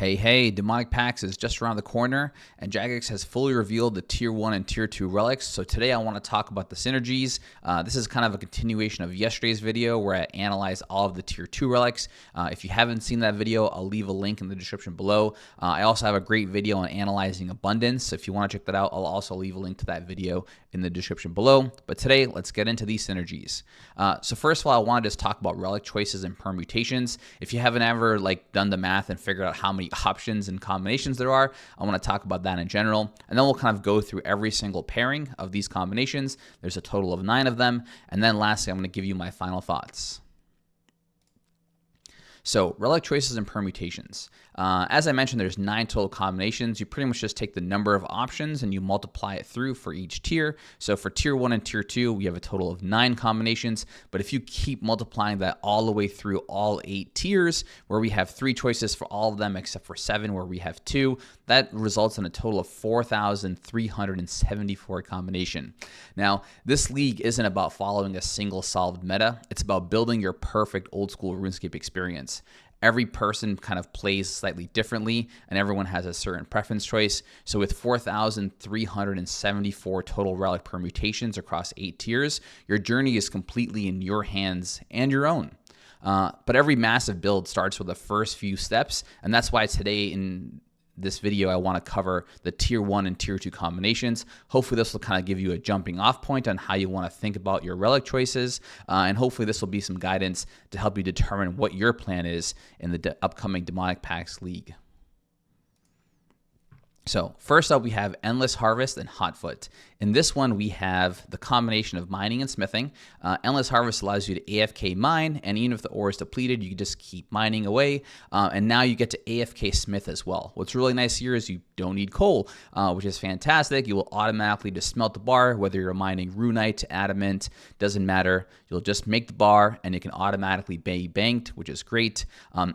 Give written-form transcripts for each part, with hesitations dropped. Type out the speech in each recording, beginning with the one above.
Hey, Demonic Pacts is just around the corner, and Jagex has fully revealed the Tier 1 and Tier 2 relics. So today I want to talk about the Synergies. This is kind of a continuation of yesterday's video where I analyze all of the Tier 2 relics. If you haven't seen that video, I'll leave a link in the description below. I also have a great video on analyzing abundance. So if you want to check that out, I'll also leave a link to that video in the description below. But today, let's get into these Synergies. So first of all, I want to just talk about relic choices and permutations. If you haven't ever done the math and figured out how many options and combinations there are, I want to talk about that in general, and then we'll kind of go through every single pairing of these combinations. There's a total of 9 of them, and then lastly I'm going to give you my final thoughts. So relic choices and permutations. As I mentioned, there's 9 total combinations. You pretty much just take the number of options and you multiply it through for each tier. So for Tier 1 and Tier 2, we have a total of 9 combinations. But if you keep multiplying that all the way through all 8 tiers, where we have 3 choices for all of them except for 7 where we have 2, that results in a total of 4,374 combination. Now, this league isn't about following a single solved meta. It's about building your perfect old school RuneScape experience. Every person kind of plays slightly differently, and everyone has a certain preference choice. So with 4,374 total relic permutations across 8 tiers, your journey is completely in your hands and your own. But every massive build starts with the first few steps, and that's why today in this video, I want to cover the Tier 1 and Tier 2 combinations. Hopefully this will kind of give you a jumping off point on how you want to think about your relic choices. And hopefully this will be some guidance to help you determine what your plan is in the upcoming Demonic Pacts League. So first up, we have Endless Harvest and Hotfoot. In this one, we have the combination of mining and smithing. Endless Harvest allows you to AFK mine, and even if the ore is depleted, you can just keep mining away. And now you get to AFK smith as well. What's really nice here is you don't need coal, which is fantastic. You will automatically just smelt the bar, whether you're mining runite, adamant, doesn't matter. You'll just make the bar, and it can automatically be banked, which is great.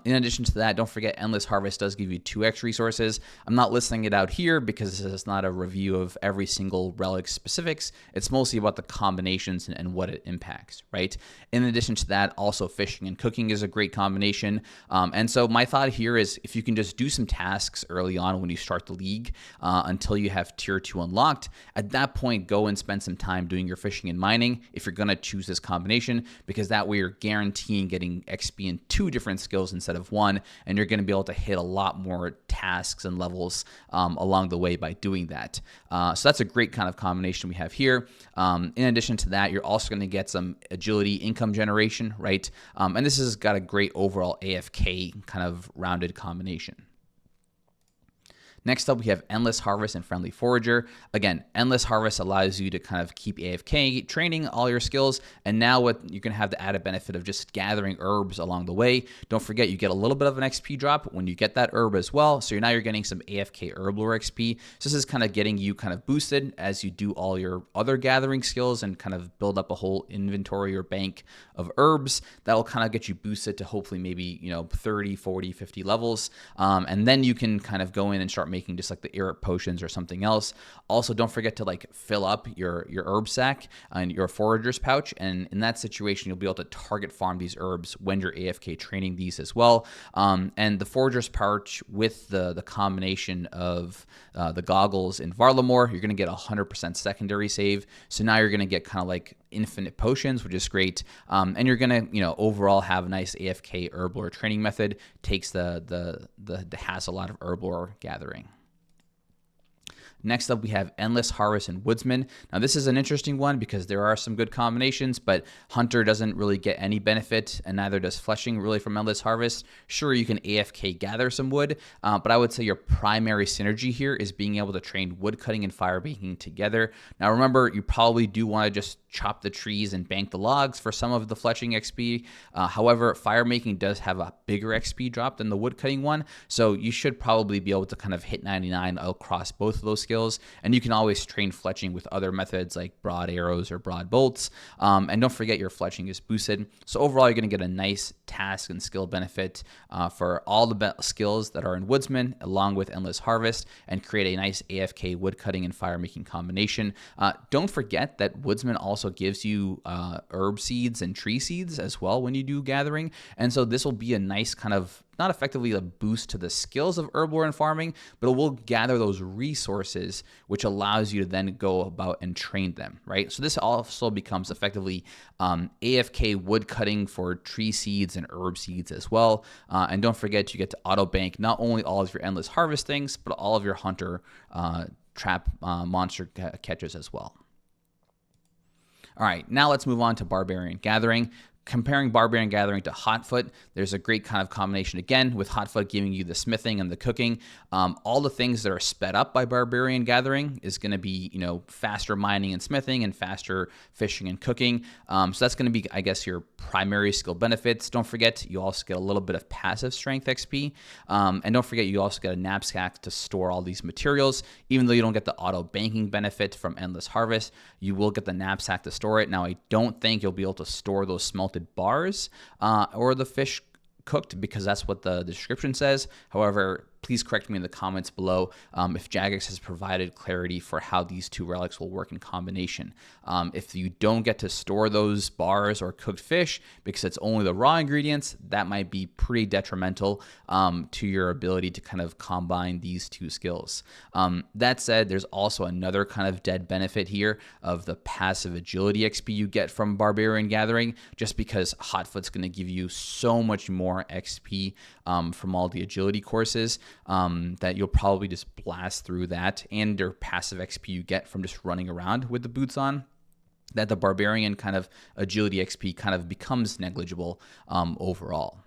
In addition to that, don't forget Endless Harvest does give you 2x resources. I'm not listing it out here because this is not a review of every single relic specifics. It's mostly about the combinations and what it impacts, right? In addition to that, also fishing and cooking is a great combination. And so my thought here is if you can just do some tasks early on when you start the league until you have Tier 2 unlocked, at that point, go and spend some time doing your fishing and mining if you're going to choose this combination, because that way you're guaranteeing getting XP in 2 different skills instead of 1, and you're going to be able to hit a lot more tasks and levels along the way by doing that. So that's a great kind of combination we have here. In addition to that, you're also going to get some agility income generation, right? And this has got a great overall AFK kind of rounded combination. Next up, we have Endless Harvest and Friendly Forager. Again, Endless Harvest allows you to kind of keep AFK, training all your skills, and now what you can have the added benefit of just gathering herbs along the way. Don't forget, you get a little bit of an XP drop when you get that herb as well, so you're getting some AFK herb lore XP. So this is kind of getting you kind of boosted as you do all your other gathering skills and kind of build up a whole inventory or bank of herbs. That will kind of get you boosted to hopefully maybe 30, 40, 50 levels, and then you can kind of go in and start making just like the Irrit potions or something else. Also, don't forget to fill up your herb sack and your forager's pouch, and in that situation you'll be able to target farm these herbs when you're AFK training these as well. And the forager's pouch with the combination of the goggles in Varlamore, you're going to get 100% secondary save. So now you're going to get kind of like infinite potions, which is great. And you're going to overall have a nice AFK herb lore training method. Takes the hassle out of herb lore gathering. Next up, we have Endless Harvest and Woodsman. Now, this is an interesting one because there are some good combinations, but Hunter doesn't really get any benefit, and neither does Fleshing really from Endless Harvest. Sure, you can AFK gather some wood, but I would say your primary synergy here is being able to train wood cutting and fire baking together. Now, remember, you probably do want to just chop the trees and bank the logs for some of the Fleshing XP. However, fire making does have a bigger XP drop than the wood cutting one, so you should probably be able to kind of hit 99 across both of those skills, and you can always train fletching with other methods like broad arrows or broad bolts, and don't forget your fletching is boosted. So overall, you're going to get a nice task and skill benefit for all the skills that are in Woodsman along with Endless Harvest, and create a nice AFK wood cutting and fire making combination. Don't forget that Woodsman also gives you herb seeds and tree seeds as well when you do gathering, and so this will be a nice kind of not effectively a boost to the skills of herblore and farming, but it will gather those resources, which allows you to then go about and train them, right? So this also becomes effectively AFK wood cutting for tree seeds and herb seeds as well. And don't forget, you get to auto bank not only all of your endless harvest things, but all of your hunter trap monster catches as well. All right, now let's move on to Barbarian Gathering. Comparing Barbarian Gathering to Hotfoot, there's a great kind of combination again, with Hotfoot giving you the smithing and the cooking. All the things that are sped up by Barbarian Gathering is going to be, faster mining and smithing and faster fishing and cooking. So that's going to be, I guess, your primary skill benefits. Don't forget, you also get a little bit of passive strength XP. And don't forget, you also get a knapsack to store all these materials. Even though you don't get the auto banking benefit from Endless Harvest, you will get the knapsack to store it. Now, I don't think you'll be able to store those smelted bars or the fish cooked, because that's what the description says. However, please correct me in the comments below if Jagex has provided clarity for how these two relics will work in combination. If you don't get to store those bars or cooked fish because it's only the raw ingredients, that might be pretty detrimental to your ability to kind of combine these two skills. That said, there's also another kind of dead benefit here of the passive agility XP you get from Barbarian Gathering, just because Hotfoot's going to give you so much more XP from all the agility courses. That you'll probably just blast through that, and your passive XP you get from just running around with the boots on, that the Barbarian kind of agility XP kind of becomes negligible overall.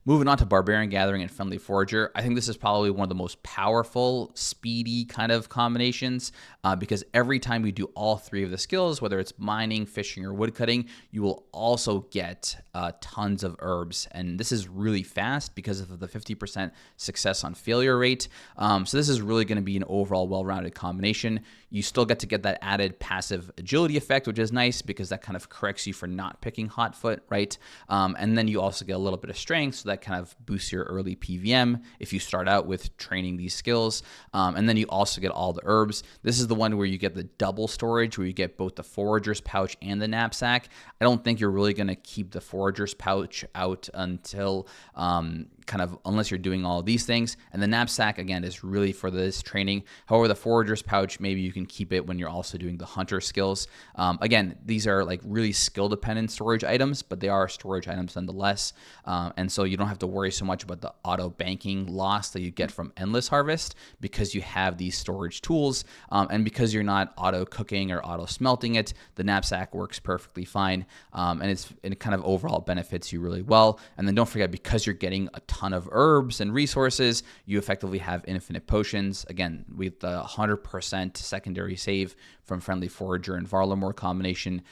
Moving on to Barbarian Gathering and Friendly Forager, I think this is probably one of the most powerful, speedy kind of combinations because every time you do all three of the skills, whether it's mining, fishing, or woodcutting, you will also get tons of herbs. And this is really fast because of the 50% success on failure rate. So this is really going to be an overall well-rounded combination. You still get to get that added passive agility effect, which is nice because that kind of corrects you for not picking Hotfoot, right? And then you also get a little bit of strength, so that kind of boosts your early PVM if you start out with training these skills. And then you also get all the herbs. This is the one where you get the double storage, where you get both the Forager's pouch and the knapsack. I don't think you're really going to keep the Forager's pouch out until kind of unless you're doing all of these things. And the knapsack, again, is really for this training. However, the Forager's pouch, maybe you can keep it when you're also doing the hunter skills. Again, these are like really skill dependent storage items, but they are storage items nonetheless. And so you don't have to worry so much about the auto banking loss that you get from Endless Harvest because you have these storage tools. And because you're not auto cooking or auto smelting it, the knapsack works perfectly fine. And it kind of overall benefits you really well. And then don't forget, because you're getting a ton of herbs and resources, you effectively have infinite potions. Again, with the 100% secondary save from Friendly Forager and Varlamore combination,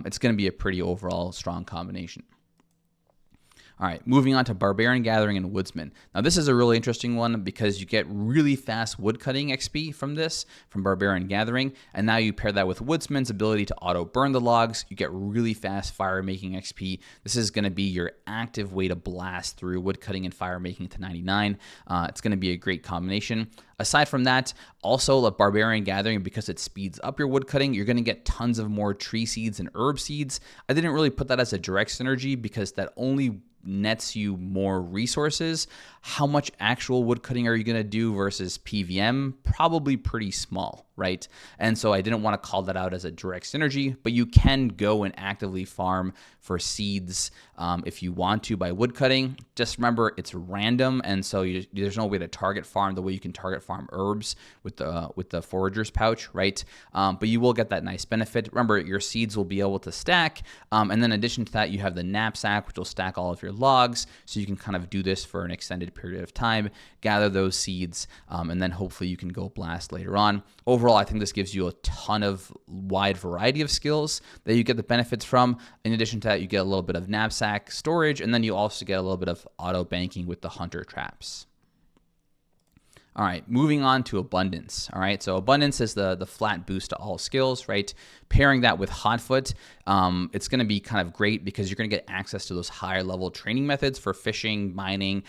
it's going to be a pretty overall strong combination. All right, moving on to Barbarian Gathering and Woodsman. Now, this is a really interesting one because you get really fast woodcutting XP from this, from Barbarian Gathering, and now you pair that with Woodsman's ability to auto-burn the logs. You get really fast fire-making XP. This is going to be your active way to blast through woodcutting and fire-making to 99. It's going to be a great combination. Aside from that, also the Barbarian Gathering, because it speeds up your woodcutting, you're going to get tons of more tree seeds and herb seeds. I didn't really put that as a direct synergy because that only nets you more resources. How much actual woodcutting are you going to do versus PVM? Probably pretty small, right? And so I didn't want to call that out as a direct synergy, but you can go and actively farm for seeds if you want to by woodcutting. Just remember, it's random, and so there's no way to target farm the way you can target farm herbs with the Forager's pouch, right? But you will get that nice benefit. Remember, your seeds will be able to stack, and then in addition to that, you have the knapsack, which will stack all of your logs, so you can kind of do this for an extended period of time, gather those seeds, and then hopefully you can go blast later on. Overall, I think this gives you a ton of wide variety of skills that you get the benefits from. In addition to that, you get a little bit of knapsack storage, and then you also get a little bit of auto banking with the hunter traps. All right, moving on to Abundance. All right, so Abundance is the flat boost to all skills, right? Pairing that with Hotfoot, it's going to be kind of great because you're going to get access to those higher level training methods for fishing, mining,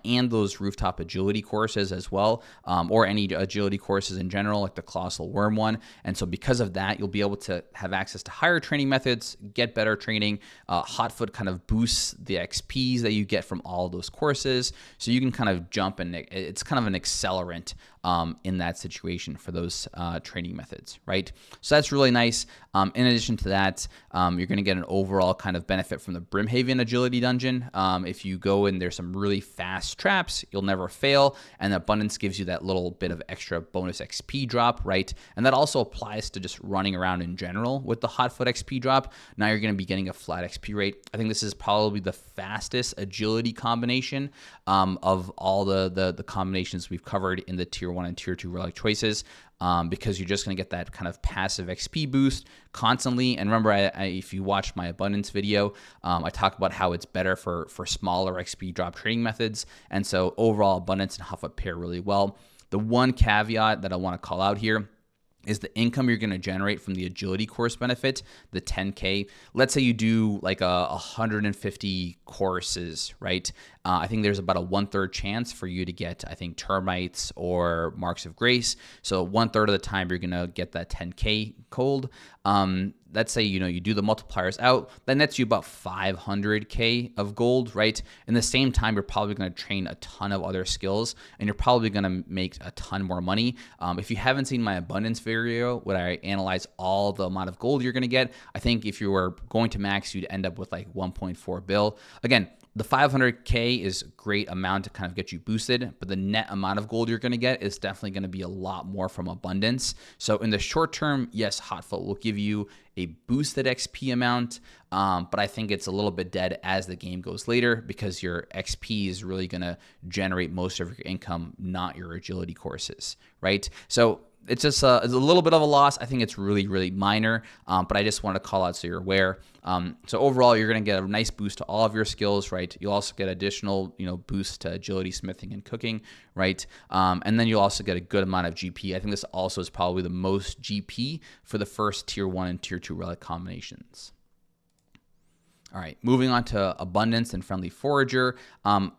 and those rooftop agility courses as well, or any agility courses in general, like the Colossal Worm one. And so because of that, you'll be able to have access to higher training methods, get better training. Hotfoot kind of boosts the XPs that you get from all those courses. So you can kind of jump, and it's kind of an accelerant in that situation for those training methods, right? So that's really nice. In addition to that, you're going to get an overall kind of benefit from the Brimhaven agility dungeon. If you go in, there's some really fast traps, you'll never fail, and Abundance gives you that little bit of extra bonus XP drop, right? And that also applies to just running around in general with the Hotfoot XP drop. Now you're going to be getting a flat XP rate. I think this is probably the fastest agility combination of all the combinations we've covered in the Tier 1 and Tier 2 relic choices. Because you're just going to get that kind of passive XP boost constantly. And remember, if you watched my Abundance video, I talk about how it's better for smaller XP drop trading methods. And so overall, Abundance and Hotfoot pair really well. The one caveat that I want to call out here is the income you're going to generate from the agility course benefit, the 10K. Let's say you do like 150 courses, right? I think there's about a 1/3 chance for you to get, I think, termites or marks of grace. So 1/3 of the time you're going to get that 10K cold. Let's say, you do the multipliers out, that nets you about 500K of gold, right? In the same time, you're probably going to train a ton of other skills, and you're probably going to make a ton more money. If you haven't seen my Abundance video, where I analyze all the amount of gold you're going to get, I think if you were going to max, you'd end up with like 1.4 bill. Again, the 500K is a great amount to kind of get you boosted, but the net amount of gold you're going to get is definitely going to be a lot more from Abundance. So in the short term, yes, Hotfoot will give you a boosted XP amount, but I think it's a little bit dead as the game goes later because your XP is really going to generate most of your income, not your agility courses, right? So it's just it's a little bit of a loss. I think it's really, really minor, but I just want to call out so you're aware. So overall, you're going to get a nice boost to all of your skills, right? You'll also get additional, boost to agility, smithing, and cooking, right? And then you'll also get a good amount of GP. I think this also is probably the most GP for the first Tier 1 and Tier 2 relic combinations. All right, moving on to Abundance and Friendly Forager.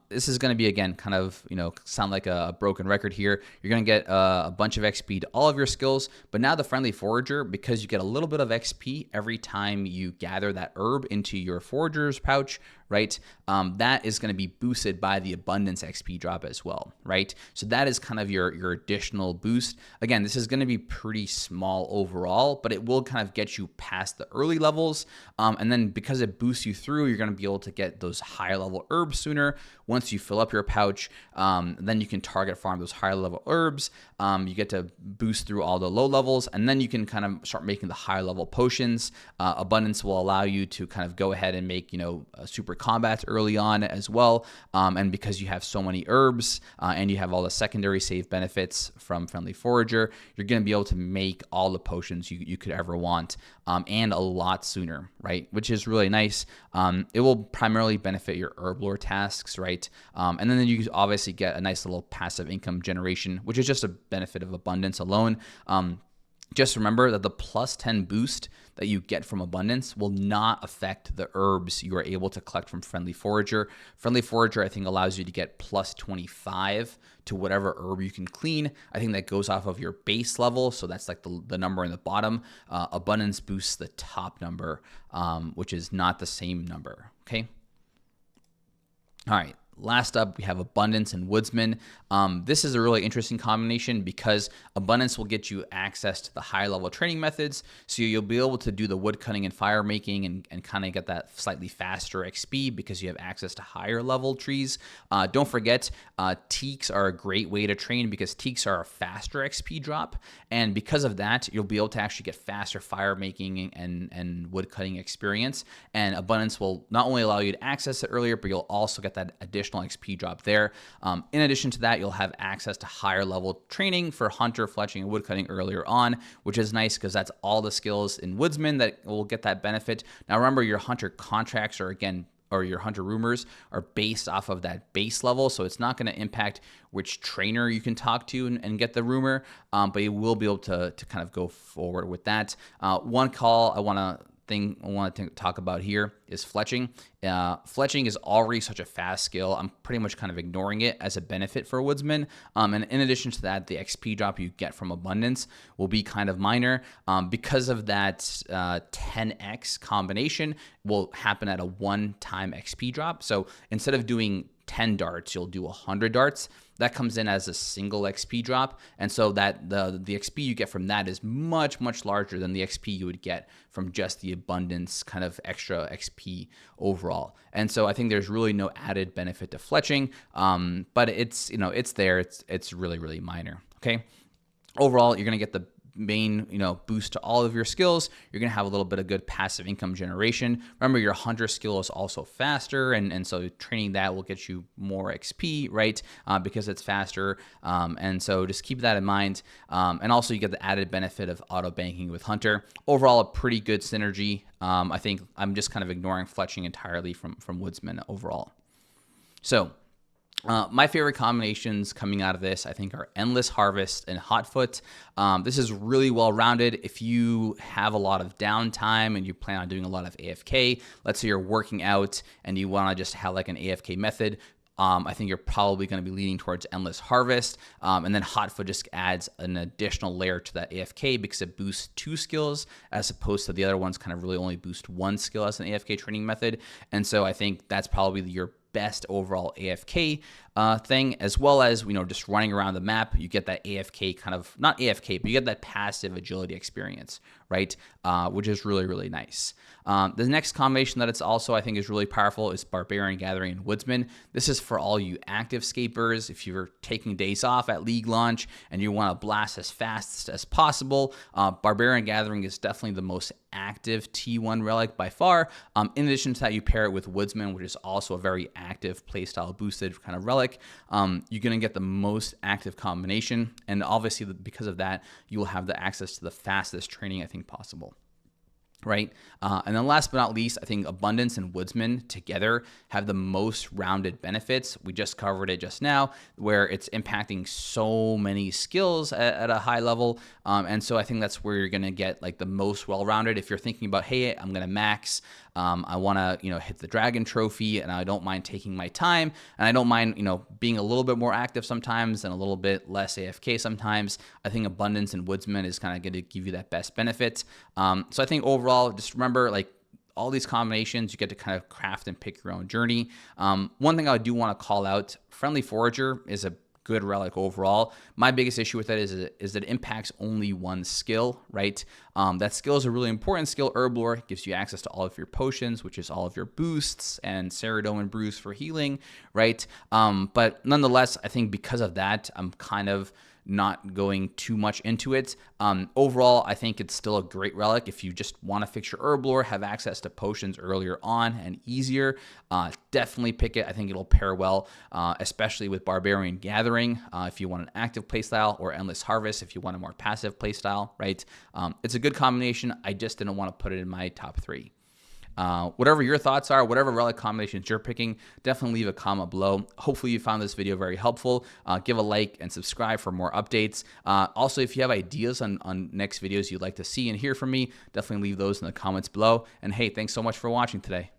This is going to be, again, kind of, sound like a broken record here. You're going to get a bunch of XP to all of your skills, but now the Friendly Forager, because you get a little bit of XP every time you gather that herb into your Forager's pouch, right? That is going to be boosted by the Abundance XP drop as well, right? So that is kind of your additional boost. Again, this is going to be pretty small overall, but it will kind of get you past the early levels. And then because it boosts you through, you're going to be able to get those higher level herbs sooner. Once you fill up your pouch, then you can target farm those higher level herbs. You get to boost through all the low levels, and then you can kind of start making the higher level potions. Abundance will allow you to kind of go ahead and make, super combats early on as well. And because you have so many herbs and you have all the secondary save benefits from Friendly Forager, you're going to be able to make all the potions you could ever want and a lot sooner, right? Which is really nice. It will primarily benefit your herb lore tasks, right? And then you obviously get a nice little passive income generation, which is just a benefit of Abundance alone. Just remember that the plus 10 boost that you get from Abundance will not affect the herbs you are able to collect from Friendly Forager. Friendly Forager, I think, allows you to get plus 25 to whatever herb you can clean. I think that goes off of your base level, so that's like the number in the bottom. Abundance boosts the top number, which is not the same number, okay? All right. Last up, we have Abundance and Woodsman. This is a really interesting combination because Abundance will get you access to the high level training methods. So you'll be able to do the wood cutting and fire making and kind of get that slightly faster XP because you have access to higher level trees. Don't forget, teaks are a great way to train because teaks are a faster XP drop. And because of that, you'll be able to actually get faster fire making and wood cutting experience. And Abundance will not only allow you to access it earlier, but you'll also get that additional XP drop there. In addition to that, you'll have access to higher level training for hunter, fletching, and woodcutting earlier on, which is nice because that's all the skills in Woodsman that will get that benefit. Now remember, your hunter contracts are, again, or your hunter rumors are based off of that base level. So it's not going to impact which trainer you can talk to and get the rumor, but you will be able to kind of go forward with that. One call I want to talk about here is fletching. Fletching is already such a fast skill. I'm pretty much kind of ignoring it as a benefit for Woodsman. And in addition to that, the XP drop you get from abundance will be kind of minor. Because of that 10x combination will happen at a one-time XP drop. So instead of doing 10 darts, you'll do 100 darts. That comes in as a single XP drop, and so that the XP you get from that is much larger than the XP you would get from just the abundance kind of extra XP overall. And so I think there's really no added benefit to fletching, but it's it's there. It's really minor. Okay, overall you're gonna get the main boost to all of your skills. You're gonna have a little bit of good passive income generation. Remember, your hunter skill is also faster, and so training that will get you more XP, right? Because it's faster, and so just keep that in mind. And also you get the added benefit of auto banking with hunter. Overall, a pretty good synergy. I think I'm just kind of ignoring fletching entirely from Woodsman overall. So my favorite combinations coming out of this, I think, are Endless Harvest and Hotfoot. This is really well-rounded. If you have a lot of downtime and you plan on doing a lot of AFK, let's say you're working out and you want to just have like an AFK method, I think you're probably going to be leaning towards Endless Harvest. And then Hotfoot just adds an additional layer to that AFK because it boosts 2 skills as opposed to the other ones kind of really only boost 1 skill as an AFK training method. And so I think that's probably your best overall AFK thing, as well as just running around the map. You get that AFK kind of, not AFK, but you get that passive agility experience, right? Which is really nice. The next combination that it's also I think is really powerful is Barbarian Gathering and Woodsman. This is for all you active scapers. If you're taking days off at league launch and you want to blast as fast as possible, Barbarian Gathering is definitely the most active T1 relic by far. In addition to that, you pair it with Woodsman, which is also a very active playstyle boosted kind of relic. You're going to get the most active combination, and obviously because of that, you will have the access to the fastest training I think possible. Right. And then last but not least, I think Abundance and Woodsman together have the most rounded benefits. We just covered it just now, where it's impacting so many skills at a high level. And so I think that's where you're going to get like the most well-rounded. If you're thinking about, hey, I'm going to max, I want to, hit the Dragon Trophy, and I don't mind taking my time, and I don't mind, being a little bit more active sometimes and a little bit less AFK sometimes. I think Abundance and Woodsman is kind of going to give you that best benefit. So I think overall, just remember, like, all these combinations, you get to kind of craft and pick your own journey. One thing I do want to call out, Friendly Forager is a good relic overall. My biggest issue with that is that it impacts only one skill, right? That skill is a really important skill. Herblore gives you access to all of your potions, which is all of your boosts, and Ceridome and Bruise for healing, right? But nonetheless, I think because of that, I'm kind of not going too much into it. Overall, I think it's still a great relic. If you just want to fix your Herblore, have access to potions earlier on and easier, definitely pick it. I think it'll pair well, especially with Barbarian Gathering if you want an active playstyle, or Endless Harvest if you want a more passive playstyle, right? It's a good combination. I just didn't want to put it in my top 3. Whatever your thoughts are, whatever relic combinations you're picking, definitely leave a comment below. Hopefully you found this video very helpful. Give a like and subscribe for more updates. Also, if you have ideas on next videos you'd like to see and hear from me, definitely leave those in the comments below. And hey, thanks so much for watching today.